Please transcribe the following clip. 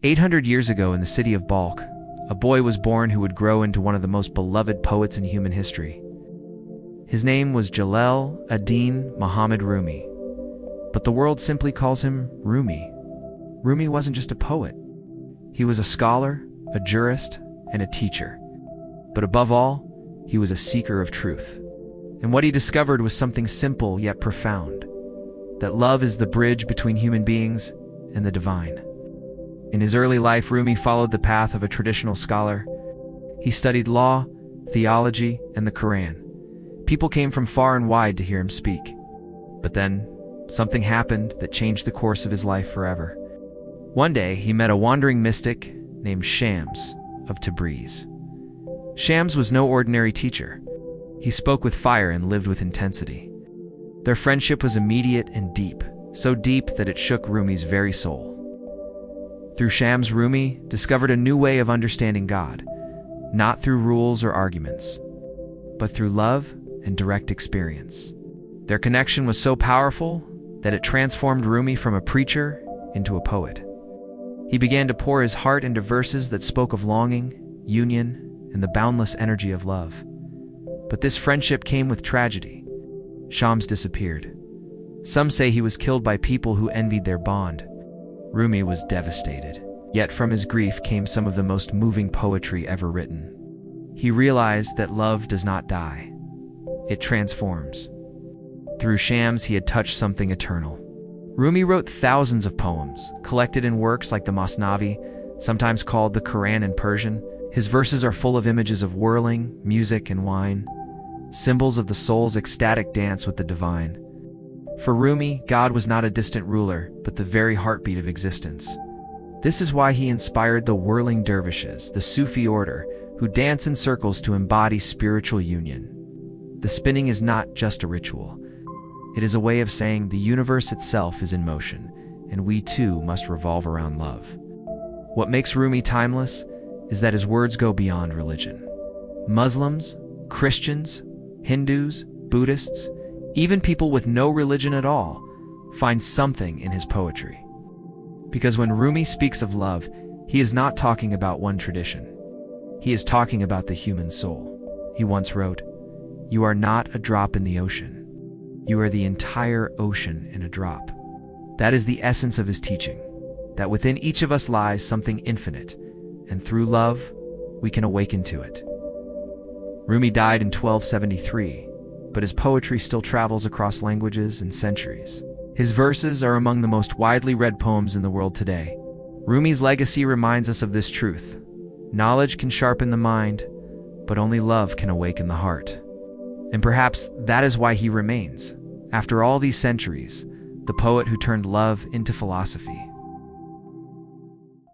800 years ago in the city of Balkh, a boy was born who would grow into one of the most beloved poets in human history. His name was Jalal ad-Din Muhammad Rumi, but the world simply calls him Rumi. Rumi wasn't just a poet. He was a scholar, a jurist, and a teacher. But above all, he was a seeker of truth. And what he discovered was something simple yet profound: that love is the bridge between human beings and the divine. In his early life, Rumi followed the path of a traditional scholar. He studied law, theology, and the Quran. People came from far and wide to hear him speak. But then, something happened that changed the course of his life forever. One day, he met a wandering mystic named Shams of Tabriz. Shams was no ordinary teacher. He spoke with fire and lived with intensity. Their friendship was immediate and deep, so deep that it shook Rumi's very soul. Through Shams, Rumi discovered a new way of understanding God, not through rules or arguments, but through love and direct experience. Their connection was so powerful that it transformed Rumi from a preacher into a poet. He began to pour his heart into verses that spoke of longing, union, and the boundless energy of love. But this friendship came with tragedy. Shams disappeared. Some say he was killed by people who envied their bond. Rumi was devastated. Yet from his grief came some of the most moving poetry ever written. He realized that love does not die. It transforms. Through Shams, he had touched something eternal. Rumi wrote thousands of poems, collected in works like the Masnavi, sometimes called the Quran in Persian. His verses are full of images of whirling, music, and wine, symbols of the soul's ecstatic dance with the divine. For Rumi, God was not a distant ruler, but the very heartbeat of existence. This is why he inspired the whirling dervishes, the Sufi order, who dance in circles to embody spiritual union. The spinning is not just a ritual. It is a way of saying the universe itself is in motion, and we too must revolve around love. What makes Rumi timeless is that his words go beyond religion. Muslims, Christians, Hindus, Buddhists, even people with no religion at all, find something in his poetry. Because when Rumi speaks of love, he is not talking about one tradition. He is talking about the human soul. He once wrote, "You are not a drop in the ocean. You are the entire ocean in a drop." That is the essence of his teaching, that within each of us lies something infinite, and through love, we can awaken to it. Rumi died in 1273, but his poetry still travels across languages and centuries. His verses are among the most widely read poems in the world today. Rumi's legacy reminds us of this truth: knowledge can sharpen the mind, but only love can awaken the heart. And perhaps that is why he remains, after all these centuries, the poet who turned love into philosophy.